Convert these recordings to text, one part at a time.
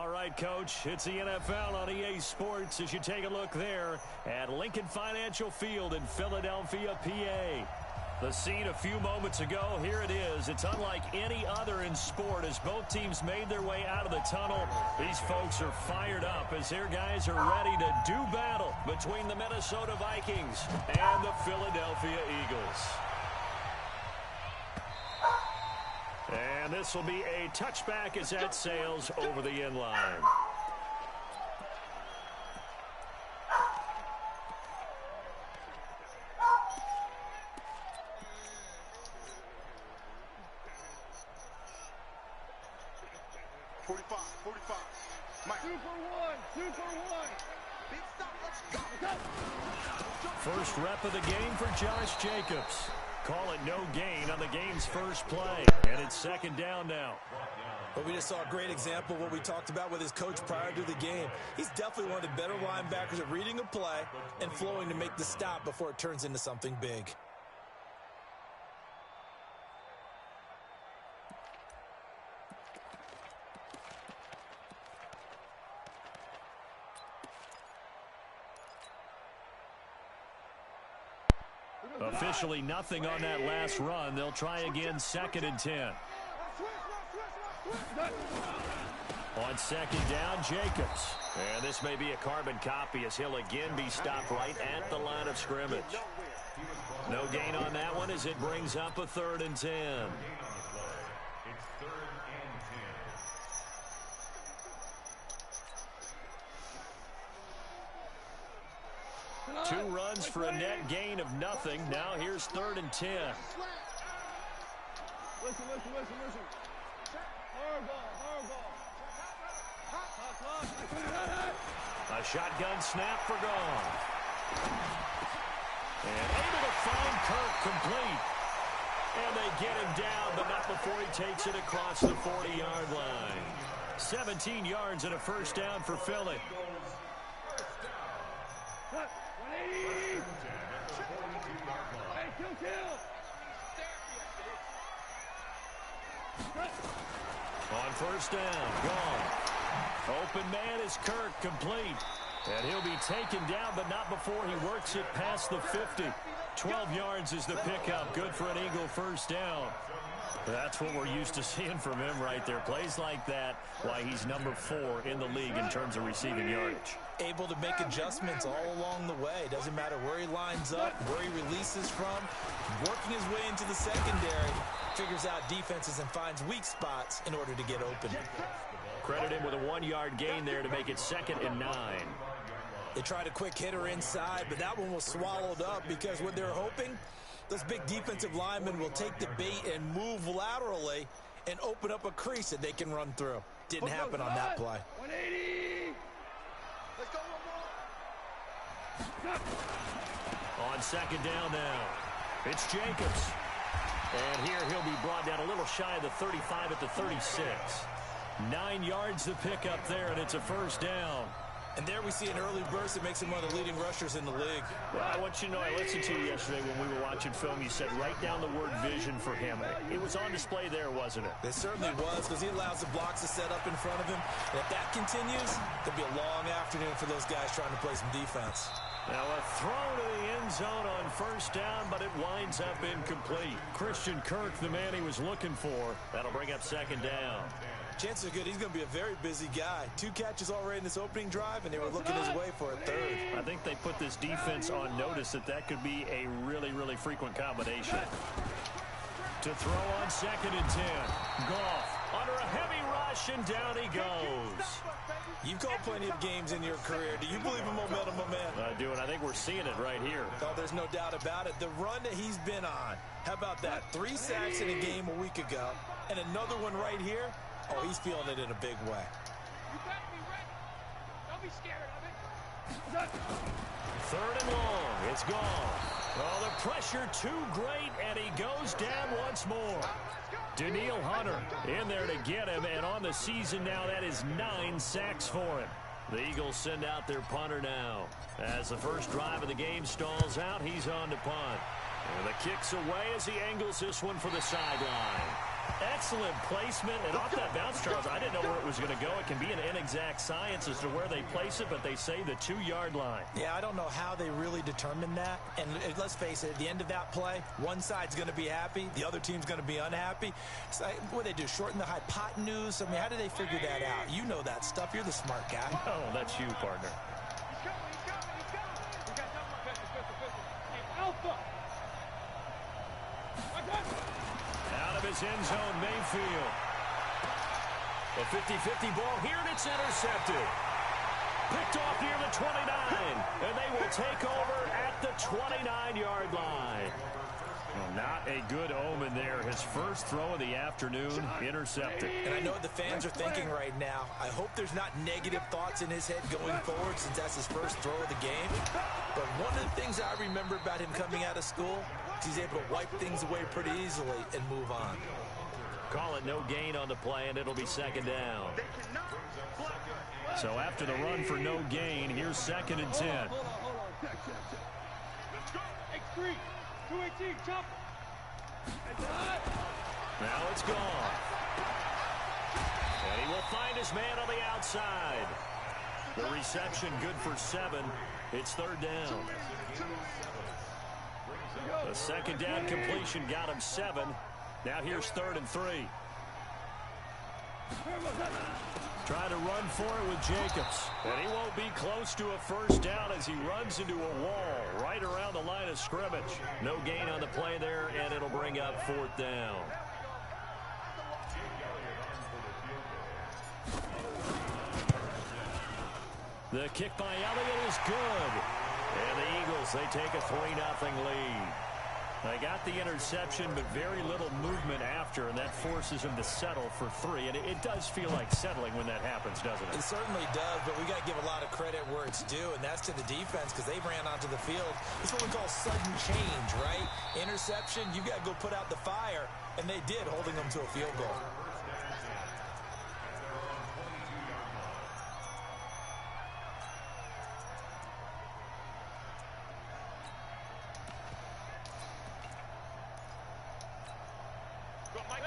All right, Coach, it's the NFL on EA Sports as you take a look there at Lincoln Financial Field in Philadelphia, PA. The scene a few moments ago, here it is. It's unlike any other in sport as both teams made their way out of the tunnel. These folks are fired up as their guys are ready to do battle between the Minnesota Vikings and the Philadelphia Eagles. And this will be a touchback as that sails over the end line. First rep of the game for Josh Jacobs. Call it no gain on the game's first play, and it's second down now. But we just saw a great example of what we talked about with his coach prior to the game. He's definitely one of the better linebackers at reading a play and flowing to make the stop before it turns into something big. Officially nothing on that last run. They'll try again, 2nd and 10. On second down, Jacobs. And this may be a carbon copy as he'll again be stopped right at the line of scrimmage. No gain on that one as it brings up a 3rd and 10. Two runs for a net gain of nothing. Now here's 3rd and 10. Listen. A shotgun snap for gone. And able to find Kirk complete. And they get him down, but not before he takes it across the 40-yard line. 17 yards and a first down for Philly. On first down, gone. Open man is Kirk, complete. And he'll be taken down, but not before he works it past the 50. 12 yards is the pickup. Good for an Eagle first down. That's what we're used to seeing from him right there. Plays like that, why he's number 4 in the league in terms of receiving yardage. Able to make adjustments all along the way. Doesn't matter where he lines up, where he releases from. Working his way into the secondary. Figures out defenses and finds weak spots in order to get open. Credit him with a 1-yard gain there to make it 2nd and 9. They tried a quick hitter inside, but that one was swallowed up because what they're hoping, those big defensive linemen will take the bait and move laterally and open up a crease that they can run through. Didn't happen on that play. 180. Let's go. On second down now, it's Jacobs. And here he'll be brought down a little shy of the 35 at the 36. 9 yards to pick up there, and it's a first down. And there we see an early burst that makes him one of the leading rushers in the league. Well, I want you to know, I listened to you yesterday when we were watching film. You said write down the word vision for him. It was on display there, wasn't it? It certainly was, because he allows the blocks to set up in front of him. And if that continues, there'll be a long afternoon for those guys trying to play some defense. Now a throw to the end zone on first down, but it winds up incomplete. Christian Kirk, the man he was looking for. That'll bring up second down. Chances are good he's going to be a very busy guy. 2 catches already in this opening drive, and they were looking his way for a 3rd. I think they put this defense on notice that could be a really, really frequent combination. To throw on 2nd and 10. Goff under a heavy rush, and down he goes. You've called plenty of games in your career. Do you believe in momentum, my man? I do, and I think we're seeing it right here. Oh, there's no doubt about it. The run that he's been on. How about that? 3 sacks in a game a week ago, and another one right here. Oh, he's feeling it in a big way. You better be ready. Don't be scared of it. 3rd and long. It's gone. Oh, the pressure too great, and he goes down once more. Daniil Hunter in there to get him, and on the season now, that is 9 sacks for him. The Eagles send out their punter now. As the first drive of the game stalls out, he's on to punt. And the kick's away as he angles this one for the sideline. Excellent placement, and off that bounce, Charles, I didn't know where it was going to go. It can be an inexact science as to where they place it, but they say the 2-yard line. Yeah, I don't know how they really determined that. And let's face it, at the end of that play, one side's going to be happy, the other team's going to be unhappy. It's like, what do they do, shorten the hypotenuse? I mean, how do they figure that out? You know that stuff. You're the smart guy. Oh, that's you, partner. He's coming. We got double pistol. Hey, Alpha. Out of his end zone, Mayfield. A 50-50 ball here, and it's intercepted. Picked off near the 29, and they will take over at the 29-yard line. Well, not a good omen there. His first throw of the afternoon, intercepted. And I know what the fans are thinking right now. I hope there's not negative thoughts in his head going forward since that's his first throw of the game. But one of the things I remember about him coming out of school is he's able to wipe things away pretty easily and move on. Call it no gain on the play, and it'll be second down. So after the run for no gain, here's 2nd and 10. Hold on. X3, 218, chop. Now it's gone. And he will find his man on the outside. The reception good for 7. It's 3rd down. The 2nd down completion got him 7. Now here's 3rd and 3. Trying to run for it with Jacobs. And he won't be close to a first down as he runs into a wall right around the line of scrimmage. No gain on the play there, and it'll bring up 4th down. The kick by Elliott is good. And the Eagles, they take a 3-0 lead. They got the interception, but very little movement after, and that forces him to settle for 3. And it does feel like settling when that happens, doesn't it? It certainly does, but we got to give a lot of credit where it's due, and that's to the defense because they ran onto the field. It's what we call sudden change, right? Interception, you got to go put out the fire, and they did, holding them to a field goal.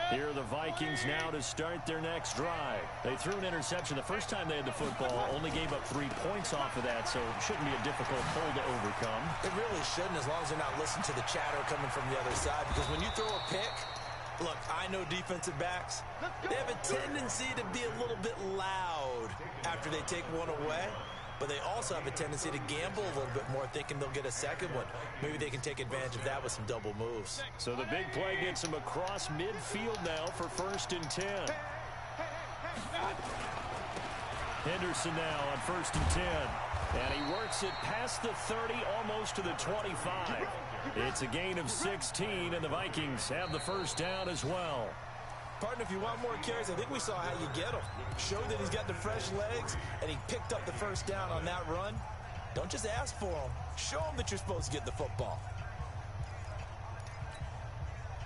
Here are the Vikings now to start their next drive. They threw an interception the first time they had the football, only gave up 3 points off of that, so it shouldn't be a difficult hole to overcome. It really shouldn't, as long as they're not listening to the chatter coming from the other side, because when you throw a pick, look, I know defensive backs, they have a tendency to be a little bit loud after they take one away. But they also have a tendency to gamble a little bit more, thinking they'll get a second one. Maybe they can take advantage of that with some double moves. So the big play gets him across midfield now for 1st and 10. Henderson now on 1st and 10. And he works it past the 30, almost to the 25. It's a gain of 16, and the Vikings have the first down as well. Partner, if you want more carries, I think we saw how you get him. Show that he's got the fresh legs, and he picked up the first down on that run. Don't just ask for him. Show him that you're supposed to get the football.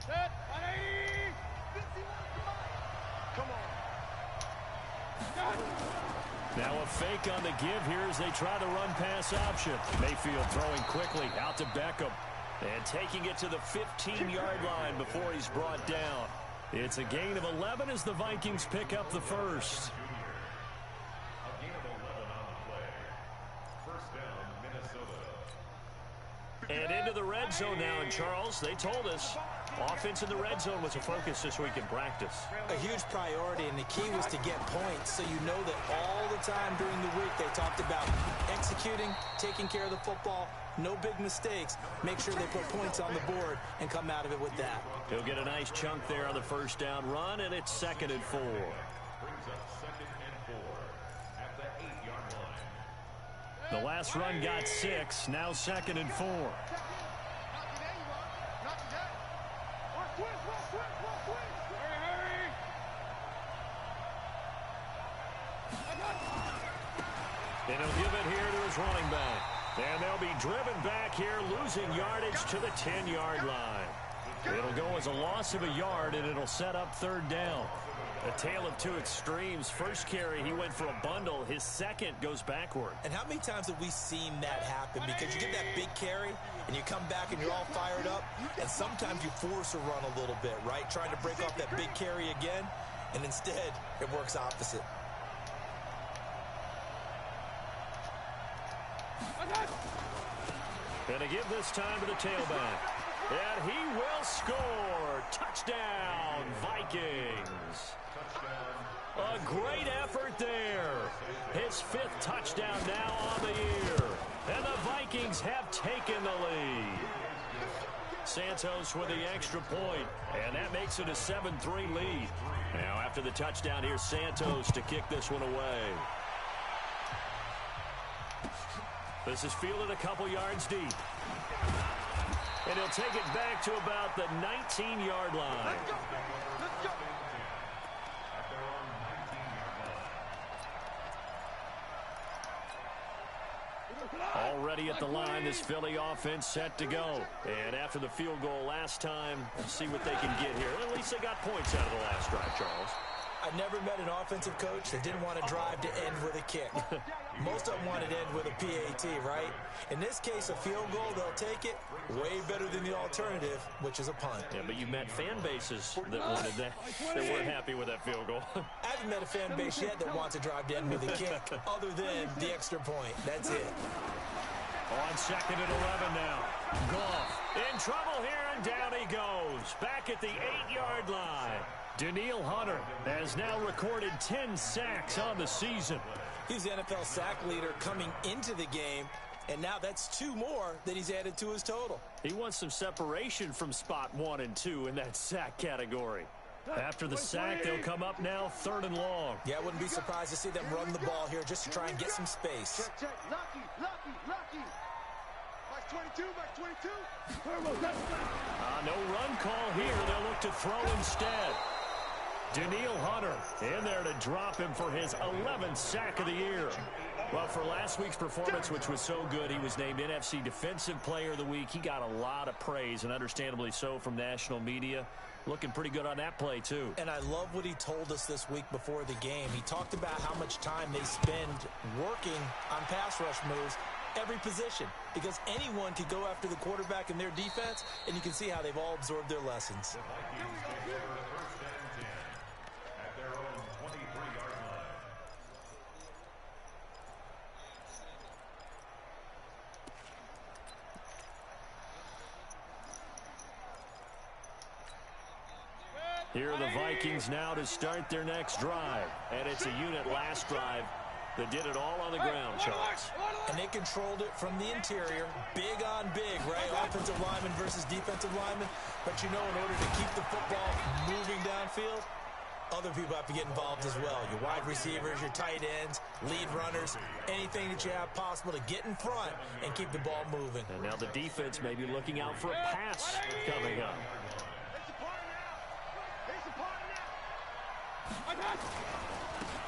Set, 180. Come on. Now a fake on the give here as they try the run-pass option. Mayfield throwing quickly out to Beckham. And taking it to the 15-yard line before he's brought down. It's a gain of 11 as the Vikings pick up the first. And into the red zone now, and Charles, they told us offense in the red zone was a focus this week in practice. A huge priority, and the key was to get points, so you know that all the time during the week they talked about executing, taking care of the football, no big mistakes. Make sure they put points on the board and come out of it with that. He'll get a nice chunk there on the first down run, and it's 2nd and 4. The last run got 6, now 2nd and 4. And he'll give it here to his running back. And they'll be driven back here, losing yardage to the 10-yard line. It'll go as a loss of a yard, and it'll set up 3rd down. A tale of two extremes. First carry, he went for a bundle. His second goes backward. And how many times have we seen that happen? Because you get that big carry, and you come back and you're all fired up, and sometimes you force a run a little bit, right? Trying to break off that big carry again, and instead it works opposite. Gonna give this time to the tailback. And he will score. Touchdown, Vikings. A great effort there. His 5th touchdown now on the year. And the Vikings have taken the lead. Santos with the extra point, and that makes it a 7-3 lead. Now after the touchdown, here's Santos to kick this one away. This is fielded a couple yards deep. And he'll take it back to about the 19-yard line. Let's go. Already at the line, this Philly offense set to go. And after the field goal last time, see what they can get here. At least they got points out of the last drive, Charles. I never met an offensive coach that didn't want to drive to end with a kick. Most of them wanted to end with a PAT, right? In this case, a field goal, they'll take it. Way better than the alternative, which is a punt. Yeah, but you met fan bases that wanted that. They weren't happy with that field goal. I haven't met a fan base yet that wants to drive to end with a kick, other than the extra point. That's it. On 2nd and 11 now. Goff in trouble here, and down he goes. Back at the 8-yard line. Danielle Hunter has now recorded 10 sacks on the season. He's the NFL sack leader coming into the game, and now that's 2 more that he's added to his total. He wants some separation from spot 1 and 2 in that sack category. After the sack, they'll come up now 3rd and long. Yeah, I wouldn't be surprised to see them run the ball here just to try and get some space. Check. Lucky. Max 22, Max 22. No run call here. They'll look to throw instead. Danielle Hunter in there to drop him for his 11th sack of the year. Well, for last week's performance, which was so good, he was named NFC Defensive Player of the Week. He got a lot of praise, and understandably so, from national media. Looking pretty good on that play, too. And I love what he told us this week before the game. He talked about how much time they spend working on pass rush moves, every position, because anyone could go after the quarterback in their defense, and you can see how they've all absorbed their lessons. Here are the Vikings now to start their next drive. And it's a unit last drive that did it all on the ground, Charles. And they controlled it from the interior. Big on big, right? Offensive lineman versus defensive lineman. But you know, in order to keep the football moving downfield, other people have to get involved as well. Your wide receivers, your tight ends, lead runners, anything that you have possible to get in front and keep the ball moving. And now the defense may be looking out for a pass coming up.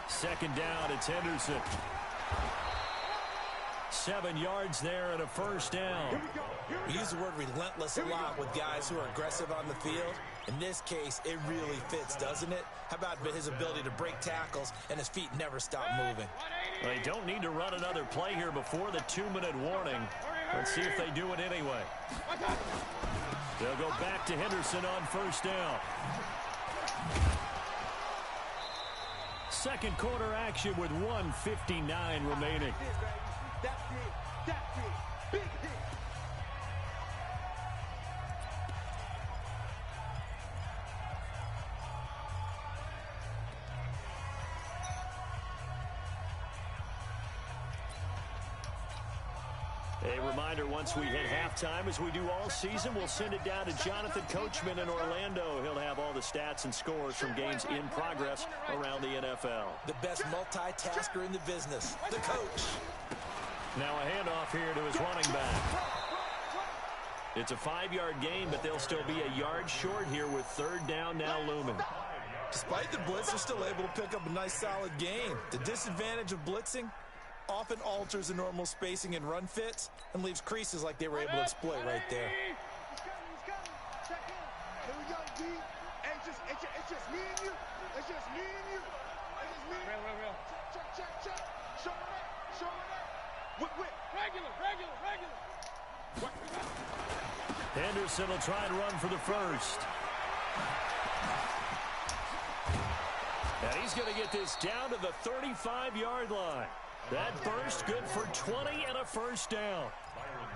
Second down, it's Henderson. 7 yards there and a first down. We use the word relentless a lot with guys who are aggressive on the field. In this case, it really fits, doesn't it? How about his ability to break tackles and his feet never stop moving? They don't need to run another play here before the 2-minute warning. Let's see if they do it anyway. They'll go back to Henderson on first down. Second quarter action with 1:59 remaining. That's it. Big hit. A reminder, once we hit halftime, as we do all season, we'll send it down to Jonathan Coachman in Orlando. He'll have all the stats and scores from games in progress around the NFL. The best multitasker in the business, the coach. Now a handoff here to his running back. It's a 5-yard gain, but they'll still be a yard short here with third down now looming. Despite the blitz, they're still able to pick up a nice, solid gain. The disadvantage of blitzing often alters the normal spacing and run fits and leaves creases like they were able to exploit right there. He's coming. Check in. Here we go, D. It's just me and you. It's just me and you. It's just me. Real. Check. Show me that. Whip. Regular. Henderson will try and run for the first. And he's going to get this down to the 35-yard line. That burst good for 20 and a first down.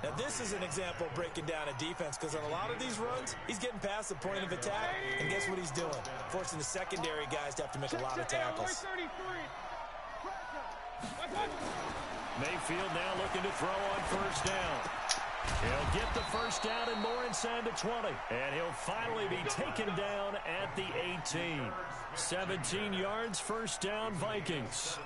Now, this is an example of breaking down a defense, because on a lot of these runs, he's getting past the point of attack, and guess what he's doing? Forcing the secondary guys to have to make a lot of tackles. Mayfield now looking to throw on first down. He'll get the first down and more inside the 20. And he'll finally be taken down at the 18. 17 yards, first down, Vikings.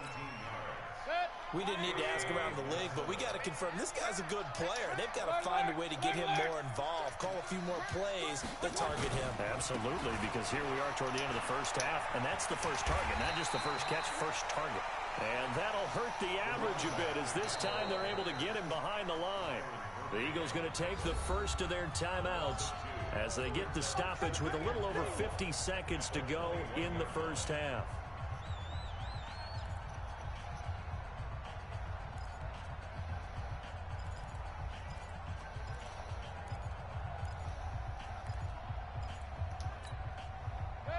We didn't need to ask around the league, but we got to confirm this guy's a good player. They've got to find a way to get him more involved, call a few more plays that target him. Absolutely, because here we are toward the end of the first half, and that's the first target, not just the first catch, first target. And that'll hurt the average a bit, as this time they're able to get him behind the line. The Eagles going to take the first of their timeouts as they get the stoppage with a little over 50 seconds to go in the first half.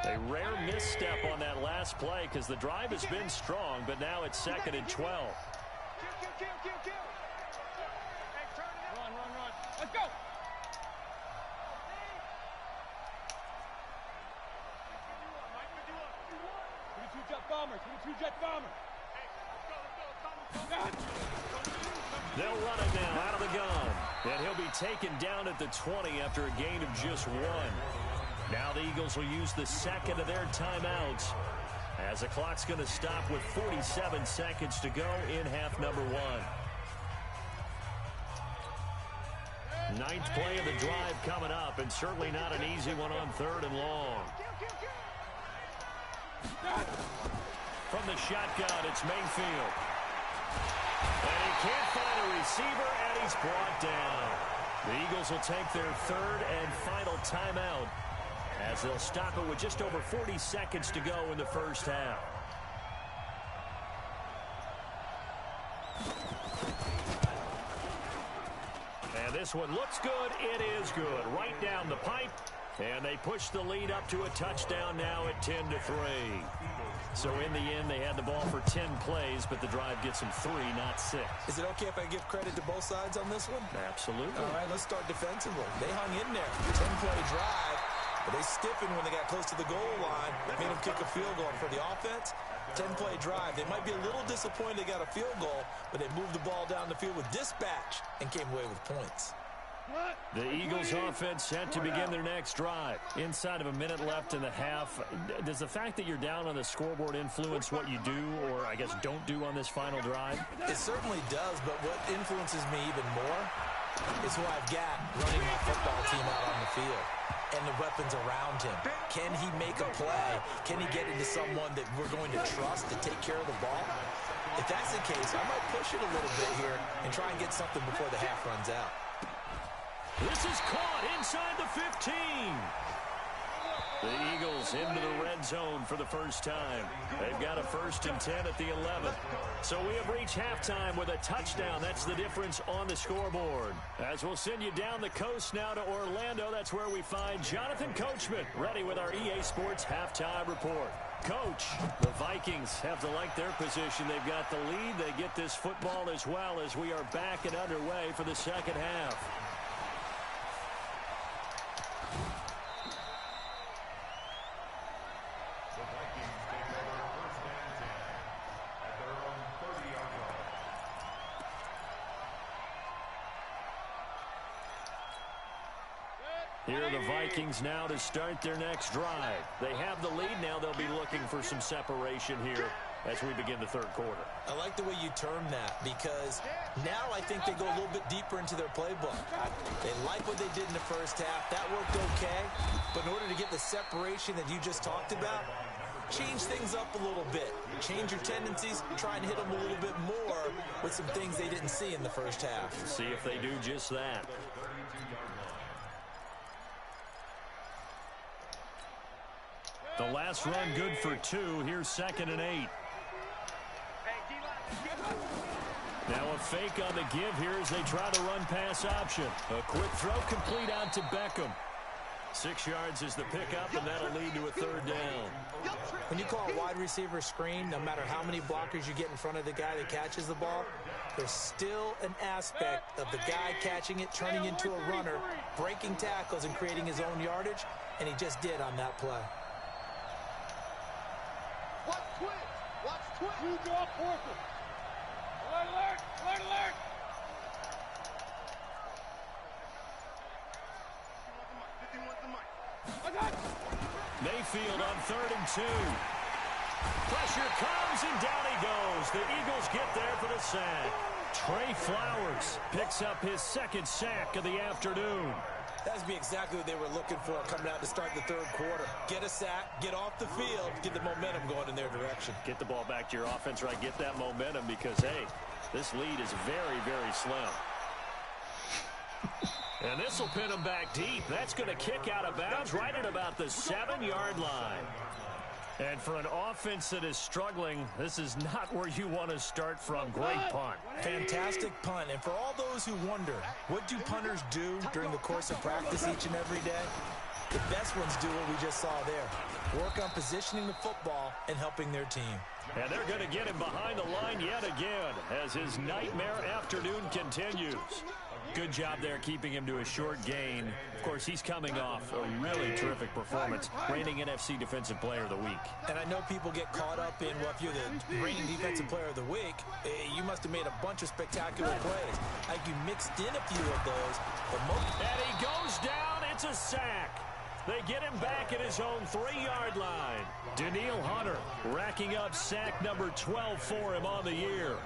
A rare misstep on that last play, because the drive has been strong, but now it's 2nd and 12. Kill. Hey, turn it up. Run. Let's go. Two-jet bomber. They'll run it now out of the gun, and he'll be taken down at the 20 after a gain of just 1. Now the Eagles will use the second of their timeouts, as the clock's going to stop with 47 seconds to go in half number 1. 9th play of the drive coming up, and certainly not an easy one on 3rd and long. From the shotgun, it's Mayfield. And he can't find a receiver, and he's brought down. The Eagles will take their 3rd and final timeout, as they'll stop it with just over 40 seconds to go in the first half. And this one looks good. It is good. Right down the pipe. And they push the lead up to a touchdown now at 10-3. So in the end, they had the ball for 10 plays, but the drive gets them 3, not 6. Is it okay if I give credit to both sides on this one? Absolutely. All right, let's start defensively. They hung in there. 10-play drive. But they stiffened when they got close to the goal line. Made them kick a field goal. For the offense, 10-play drive. They might be a little disappointed they got a field goal, but they moved the ball down the field with dispatch and came away with points. The Eagles offense set to begin their next drive. Inside of a minute left in the half. Does the fact that you're down on the scoreboard influence what you do, or I guess don't do on this final drive? It certainly does, but what influences me even more is who I've got running my football team out on the field and the weapons around him. Can he make a play? Can he get into someone that we're going to trust to take care of the ball? If that's the case, I might push it a little bit here and try and get something before the half runs out. This is caught inside the 15. The Eagles into the red zone for the first time. They've got a 1st and 10 at the 11. So we have reached halftime with a touchdown. That's the difference on the scoreboard. As we'll send you down the coast now to Orlando, that's where we find Jonathan Coachman, ready with our EA Sports halftime report. Coach, the Vikings have to like their position. They've got the lead. They get this football as well, as we are back and underway for the second half. Here are the Vikings now to start their next drive. They have the lead now. They'll be looking for some separation here as we begin the 3rd quarter. I like the way you term that, because now I think they go a little bit deeper into their playbook. They like what they did in the first half. That worked okay. But in order to get the separation that you just talked about, change things up a little bit. Change your tendencies. Try and hit them a little bit more with some things they didn't see in the first half. See if they do just that. The last run good for 2. Here's 2nd and 8. Now a fake on the give here as they try the run pass option. A quick throw complete out to Beckham. 6 yards is the pickup, and that'll lead to a 3rd down. When you call a wide receiver screen, no matter how many blockers you get in front of the guy that catches the ball, there's still an aspect of the guy catching it, turning into a runner, breaking tackles and creating his own yardage, and he just did on that play. Watch twitch. Watch twitch. You go forward. Alert, alert, alert, alert. Mayfield on 3rd and 2. Pressure comes, and down he goes. The Eagles get there for the sack. Trey Flowers picks up his 2nd sack of the afternoon. That's be exactly what they were looking for coming out to start the 3rd quarter. Get a sack, get off the field, get the momentum going in their direction. Get the ball back to your offense, right? Get that momentum because, hey, this lead is very, very slim. And this will pin him back deep. That's going to kick out of bounds right at about the 7-yard line. And for an offense that is struggling, this is not where you want to start from. Great punt. Fantastic punt. And for all those who wonder, what do punters do during the course of practice each and every day? The best ones do what we just saw there. Work on positioning the football and helping their team. And they're going to get him behind the line yet again as his nightmare afternoon continues. Good job there keeping him to a short gain. Of course, he's coming off a really terrific performance, reigning NFC Defensive Player of the Week. And I know people get caught up in, well, if you're the reigning Defensive Player of the Week, you must have made a bunch of spectacular plays. Like you mixed in a few of those. And he goes down. It's a sack. They get him back at his own 3-yard line. Danielle Hunter racking up sack number 12 for him on the year.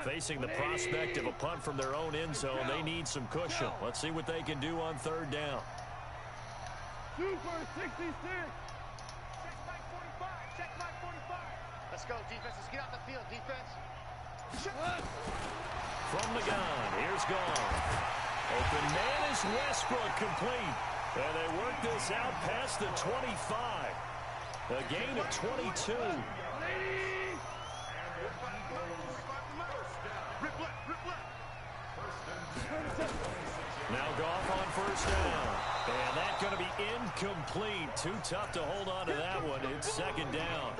Facing the prospect of a punt from their own end zone, they need some cushion. Let's see what they can do on 3rd down. Super 66. Check back 45. Check back 45. Let's go, defense. Let's get out the field, defense. From the gun, here's Gone. Open man is Westbrook, complete. And they work this out past the 25. A gain of 22. Now Goff on 1st down. And that's going to be incomplete. Too tough to hold on to that one. It's 2nd down.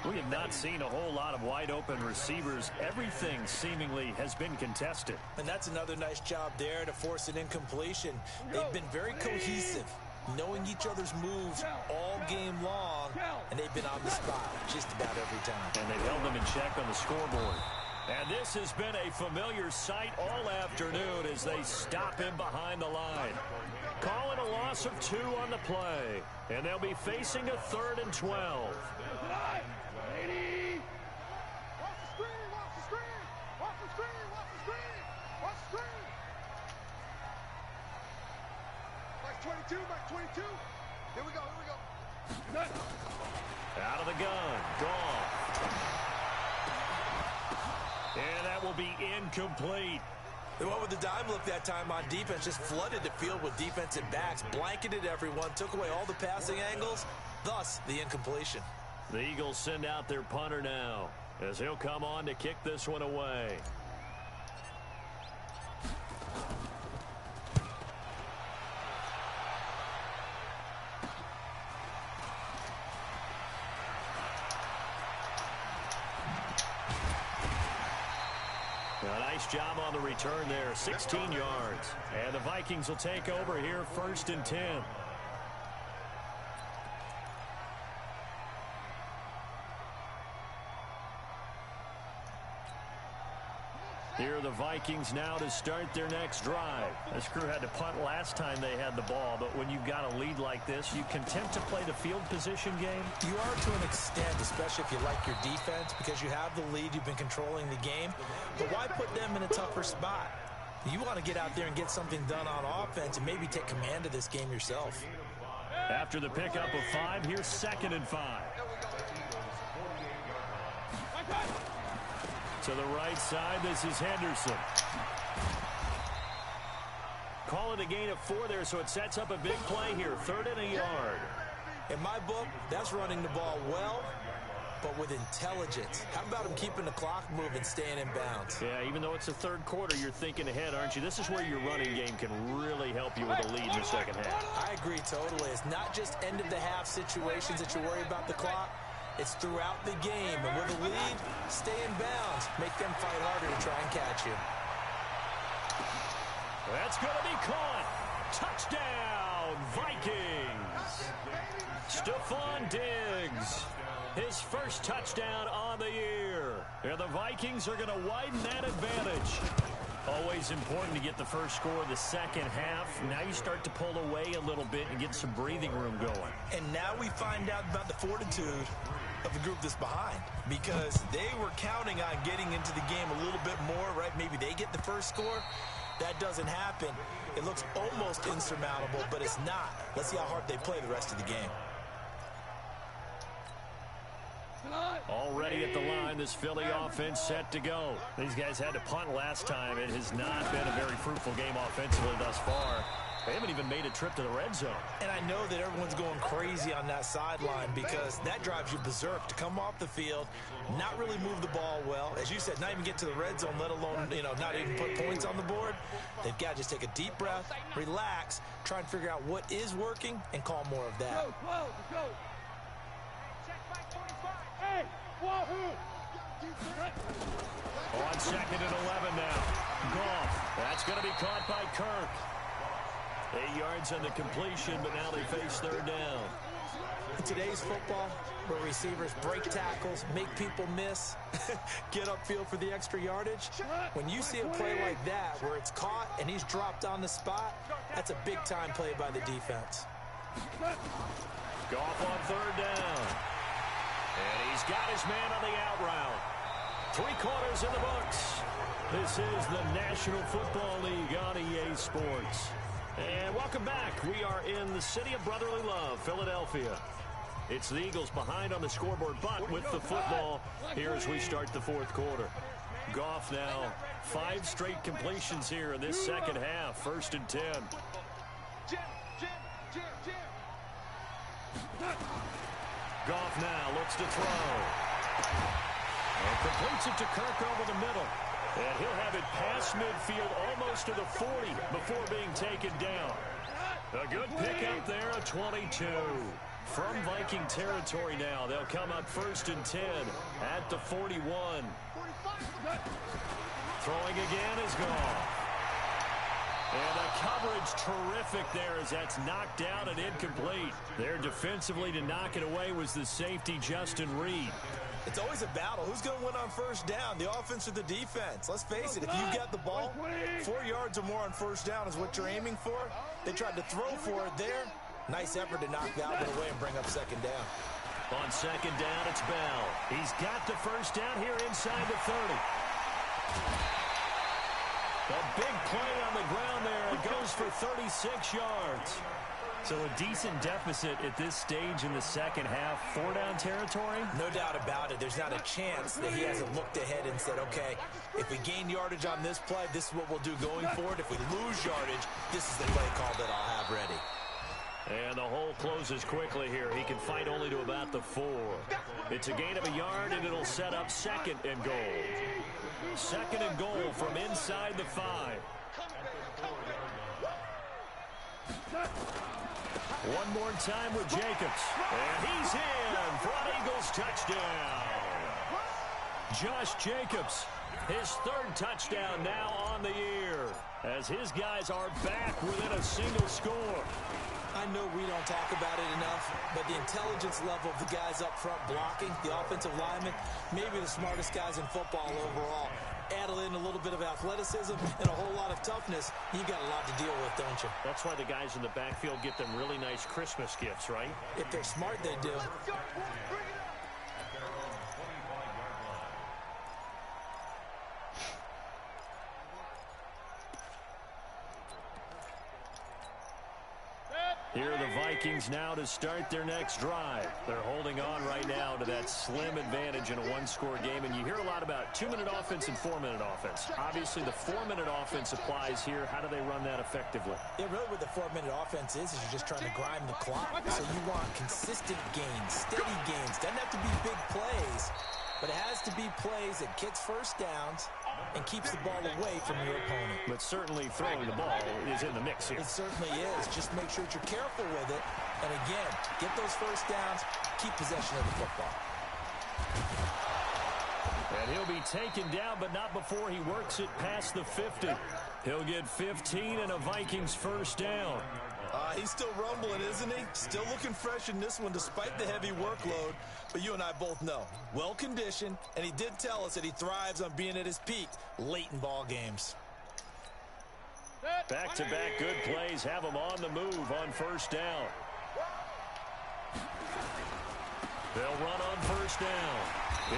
We have not seen a whole lot of wide-open receivers. Everything seemingly has been contested. And that's another nice job there to force an incompletion. They've been very cohesive, knowing each other's moves all game long, and they've been on the spot just about every time. And they've held them in check on the scoreboard. And this has been a familiar sight all afternoon as they stop him behind the line. Call it a loss of 2 on the play. And they'll be facing a 3rd and 12. Watch the screen, watch the screen, watch the screen, watch the screen, watch the screen. Back 22, back 22. Here we go, here we go. Out of the gun, Goff. And that will be incomplete. They went with the dime look that time on defense, just flooded the field with defensive backs, blanketed everyone, took away all the passing angles, thus the incompletion. The Eagles send out their punter now as he'll come on to kick this one away. A nice job on the return there, 16 yards. And the Vikings will take over here 1st and 10. Here are the Vikings now to start their next drive. This crew had to punt last time they had the ball, but when you've got a lead like this, you content to play the field position game? You are to an extent, especially if you like your defense, because you have the lead, you've been controlling the game. But why put them in a tougher spot? You want to get out there and get something done on offense and maybe take command of this game yourself. After the pickup of 5, here's 2nd and 5. To the right side, this is Henderson. Call it a gain of 4 there, so it sets up a big play here. 3rd and a yard. In my book, that's running the ball well, but with intelligence. How about him keeping the clock moving, staying in bounds? Yeah, even though it's the 3rd quarter, you're thinking ahead, aren't you? This is where your running game can really help you with a lead in the second half. I agree totally. It's not just end-of-the-half situations that you worry about the clock. It's throughout the game. And with a lead, stay in bounds. Make them fight harder to try and catch you. That's going to be caught. Touchdown, Vikings. Stephon Diggs, his first touchdown on the year. And the Vikings are going to widen that advantage. Always important to get the first score of the second half. Now you start to pull away a little bit and get some breathing room going. And now we find out about the fortitude of the group that's behind, because they were counting on getting into the game a little bit more, right? Maybe they get the first score. That doesn't happen. It looks almost insurmountable, but it's not. Let's see how hard they play the rest of the game. Already at the line, this Philly offense set to go. These guys had to punt last time. It has not been a very fruitful game offensively thus far. They haven't even made a trip to the red zone. And I know that everyone's going crazy on that sideline because that drives you berserk to come off the field, not really move the ball well. As you said, not even get to the red zone, let alone, not even put points on the board. They've got to just take a deep breath, relax, try and figure out what is working, and call more of that. Go. Hey, Wahoo! On 2nd and 11 now. Goff. That's going to be caught by Kirk. 8 yards on the completion, but now they face 3rd down. In today's football, where receivers break tackles, make people miss, get upfield for the extra yardage, when you see a play like that where it's caught and he's dropped on the spot, that's a big-time play by the defense. Goff on 3rd down. And he's got his man on the out route. 3 quarters in the books. This is the National Football League on EA Sports. And welcome back. We are in the city of brotherly love, Philadelphia. It's the Eagles behind on the scoreboard, but with the football here as we start the 4th quarter. Goff now 5 straight completions here in this second half. 1st and 10. Goff now looks to throw. And completes it to Kirk over the middle. And he'll have it past midfield almost to the 40 before being taken down. A good pickup there, a 22. From Viking territory now, they'll come up 1st and 10 at the 41. Throwing again is Goff. And the coverage terrific there as that's knocked down and incomplete. There defensively to knock it away was the safety, Justin Reed. It's always a battle. Who's going to win on 1st down, the offense or the defense? Let's face it, if you get the ball, 4 yards or more on 1st down is what you're aiming for. They tried to throw for it there. Nice effort to knock that one away and bring up 2nd down. On 2nd down, it's Bell. He's got the 1st down here inside the 30. A big play on the ground there. It goes for 36 yards. So a decent deficit at this stage in the second half. 4-down territory? No doubt about it. There's not a chance that he hasn't looked ahead and said, okay, if we gain yardage on this play, this is what we'll do going forward. If we lose yardage, this is the play call that I'll have ready. And the hole closes quickly here. He can fight only to about the 4. It's a gain of a yard, and it'll set up 2nd and goal. 2nd and goal from inside the 5. One more time with Jacobs. And he's in for an Eagles touchdown. Josh Jacobs, his 3rd touchdown now on the year, as his guys are back within a single score. I know we don't talk about it enough, but the intelligence level of the guys up front blocking, the offensive linemen, maybe the smartest guys in football overall. Add in a little bit of athleticism and a whole lot of toughness, you got a lot to deal with, don't you? That's why the guys in the backfield get them really nice Christmas gifts, right? If they're smart, they do. Here are the Vikings now to start their next drive. They're holding on right now to that slim advantage in a one-score game, and you hear a lot about 2-minute offense and 4-minute offense. Obviously, the 4-minute offense applies here. How do they run that effectively? Yeah, really what the 4-minute offense is you're just trying to grind the clock. So you want consistent gains, steady gains. Doesn't have to be big plays, but it has to be plays that gets first downs and keeps the ball away from your opponent. But certainly throwing the ball is in the mix here. It certainly is. Just make sure that you're careful with it. And again, get those first downs, keep possession of the football. And he'll be taken down, but not before he works it past the 50. He'll get 15 and a Vikings first down. He's still rumbling, isn't he? Still looking fresh in this one despite the heavy workload. But you and I both know, well-conditioned, and he did tell us that he thrives on being at his peak late in ball games. Back-to-back good plays have him on the move on first down. They'll run on first down.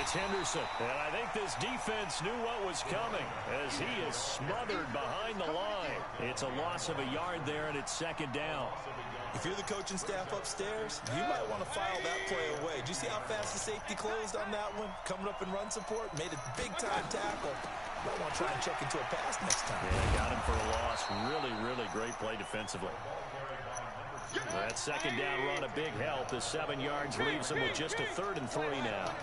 It's Henderson, and I think this defense knew what was coming as he is smothered behind the line. It's a loss of a yard there, and it's second down. If you're the coaching staff upstairs, you might want to file that play away. Did you see how fast the safety closed on that one? Coming up in run support, made a big-time tackle. Might want to try and check into a pass next time. Yeah, got him for a loss. Really, really great play defensively. That second down run, a big help. The 7 yards leaves him with just a 3rd and 3 now.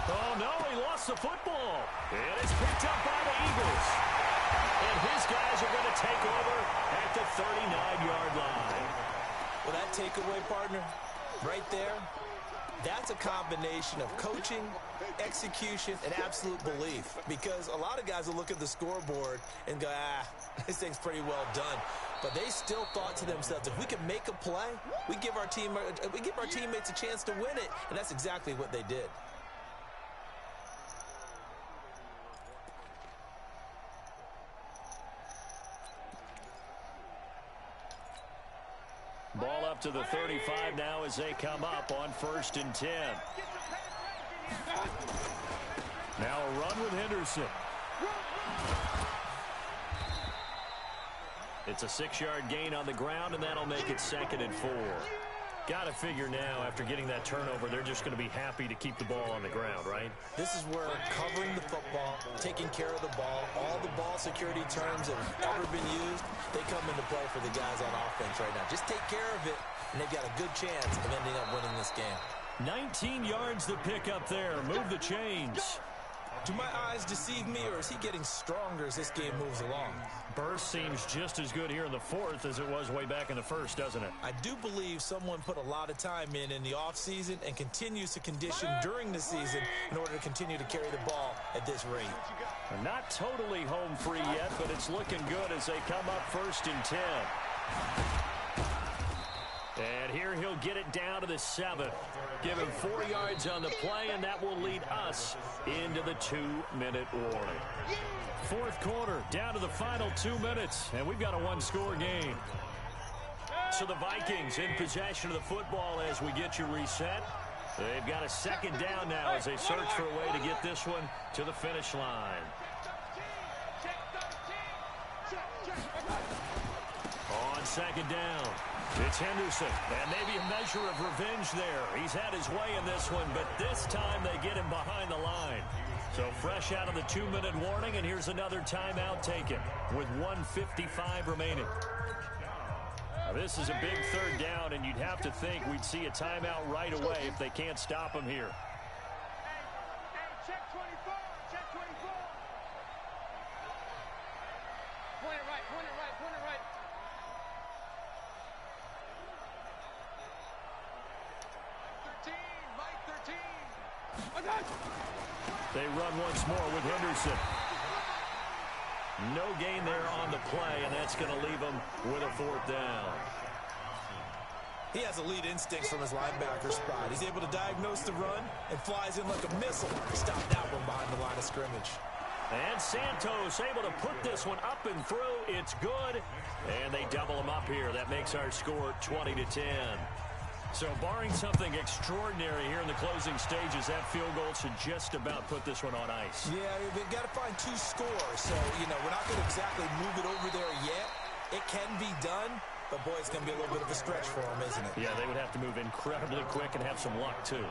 Oh, no, he lost the football. And it's picked up by the Eagles. And his guys are going to take over at the 39-yard line. Well, that takeaway, partner, right there, that's a combination of coaching, execution, and absolute belief. Because a lot of guys will look at the scoreboard and go, this thing's pretty well done. But they still thought to themselves, if we can make a play, we give our teammates a chance to win it. And that's exactly what they did. Ball up to the 35 now as they come up on 1st and 10. Now a run with Henderson. It's a 6-yard gain on the ground, and that'll make it 2nd and 4. Got to figure now, after getting that turnover, they're just going to be happy to keep the ball on the ground, right? This is where covering the football, taking care of the ball, all the ball security terms that have ever been used, they come into play for the guys on offense right now. Just take care of it, and they've got a good chance of ending up winning this game. 19 yards to pick up there. Move the chains. Do my eyes deceive me, or is he getting stronger as this game moves along? Burst seems just as good here in the 4th as it was way back in the 1st, doesn't it? I do believe someone put a lot of time in the offseason and continues to condition during the season in order to continue to carry the ball at this rate. They're not totally home free yet, but it's looking good as they come up 1st and 10. And here he'll get it down to the 7th. Give him 4 yards on the play, and that will lead us into the 2-minute warning. 4th quarter, down to the final 2 minutes, and we've got a 1-score game. So the Vikings in possession of the football as we get you reset. They've got a 2nd down now as they search for a way to get this one to the finish line. On 2nd down, it's Henderson, and maybe a measure of revenge there. He's had his way in this one, but this time they get him behind the line. So fresh out of the 2-minute warning, and here's another timeout taken with 1:55 remaining. Now, this is a big 3rd down, and you'd have to think we'd see a timeout right away if they can't stop him here. Check 24, check 24. Point it right, point it right, point it right. 13, Mike 13. They run once more with Henderson. No gain there on the play, and that's going to leave them with a 4th down. He has elite instincts from his linebacker spot. He's able to diagnose the run and flies in like a missile. Stop that one behind the line of scrimmage. And Santos able to put this one up and through. It's good. And they double him up here. That makes our score 20-10. So barring something extraordinary here in the closing stages, that field goal should just about put this one on ice. Yeah, they've got to find 2 scores. So, we're not going to exactly move it over there yet. It can be done, but, boy, it's going to be a little bit of a stretch for them, isn't it? Yeah, they would have to move incredibly quick and have some luck, too.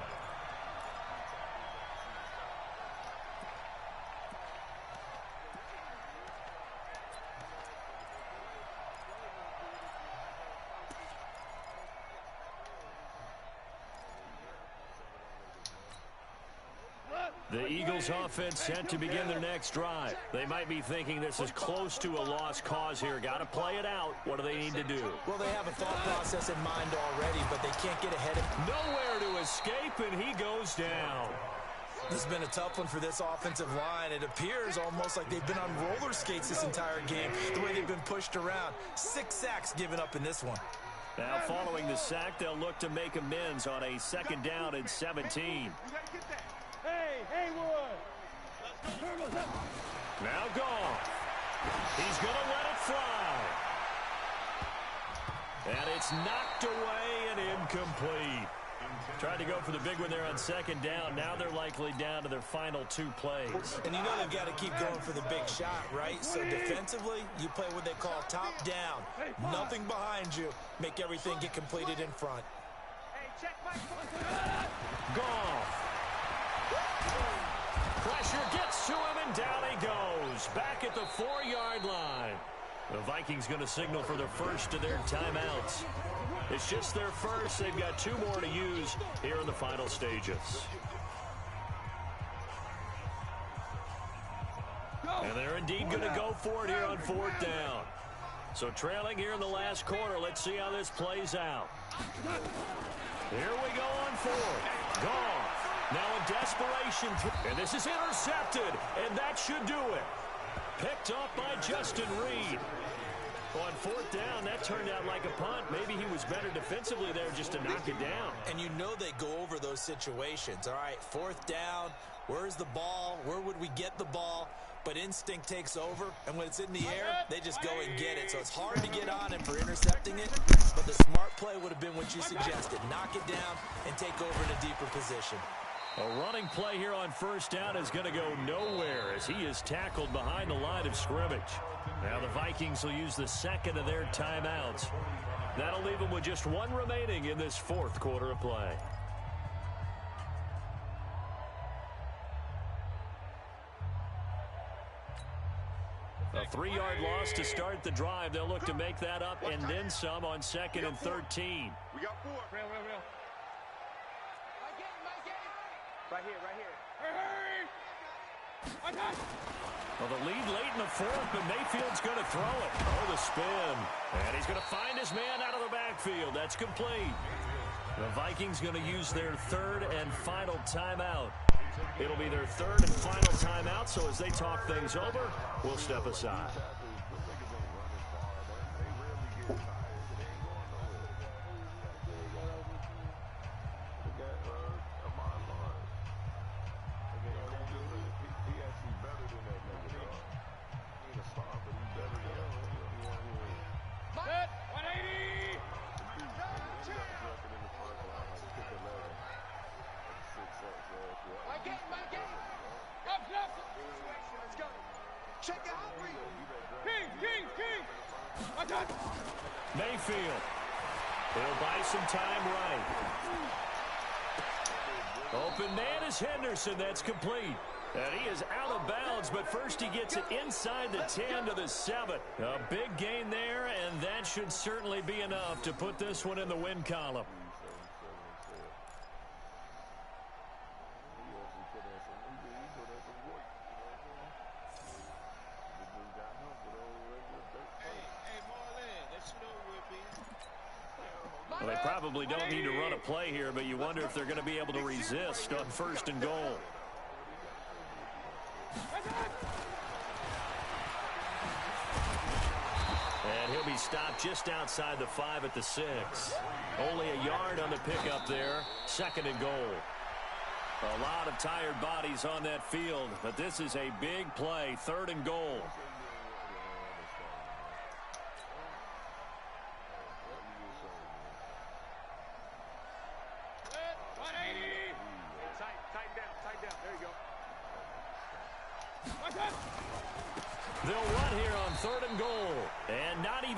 The Eagles offense set to begin their next drive. They might be thinking this is close to a lost cause here. Got to play it out. What do they need to do? Well, they have a thought process in mind already, but they can't get ahead of it. Nowhere to escape, and he goes down. This has been a tough one for this offensive line. It appears almost like they've been on roller skates this entire game, the way they've been pushed around. 6 sacks given up in this one. Now, following the sack, they'll look to make amends on a 2nd down and 17. Hey, Wood. Now gone. He's going to let it fly. And it's knocked away and incomplete. Tried to go for the big one there on 2nd down. Now they're likely down to their final 2 plays. And they've got to keep going for the big shot, right? So defensively, you play what they call top down. Nothing behind you. Make everything get completed in front. Goff. Pressure gets to him, and down he goes. Back at the 4-yard line. The Vikings going to signal for the first of their timeouts. It's just their first. They've got 2 more to use here in the final stages. And they're indeed going to go for it here on 4th down. So trailing here in the last quarter. Let's see how this plays out. Here we go on 4th. Goff. Now a desperation. And this is intercepted. And that should do it. Picked off by Justin Reed. On 4th down, that turned out like a punt. Maybe he was better defensively there just to knock it down. And they go over those situations. All right, 4th down. Where's the ball? Where would we get the ball? But instinct takes over, and when it's in the air, they just go and get it. So it's hard to get on him for intercepting it, but the smart play would have been what you suggested. Knock it down and take over in a deeper position. A running play here on 1st down is going to go nowhere as he is tackled behind the line of scrimmage. Now the Vikings will use the 2nd of their timeouts. That'll leave them with just 1 remaining in this 4th quarter of play. A 3-yard loss to start the drive. They'll look to make that up and then some on 2nd and 13. We got 4. Real. Right here. Well, the lead late in the 4th, but Mayfield's going to throw it. Oh, the spin. And he's going to find his man out of the backfield. That's complete. The Vikings going to use their 3rd and final timeout. It'll be their 3rd and final timeout, so as they talk things over, we'll step aside. Mayfield. He'll buy some time right. Open man is Henderson. That's complete. And he is out of bounds, but first he gets it inside the 10 to the 7. A big gain there, and that should certainly be enough to put this one in the win column. Well, they probably don't need to run a play here, but you wonder if they're going to be able to resist on 1st and goal. And he'll be stopped just outside the 5 at the 6. Only a yard on the pickup there. 2nd and goal. A lot of tired bodies on that field, but this is a big play. 3rd and goal.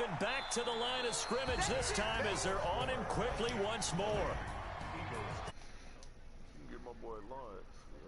them back to the line of scrimmage this time as they're on him quickly once more. Get my boy Lawrence.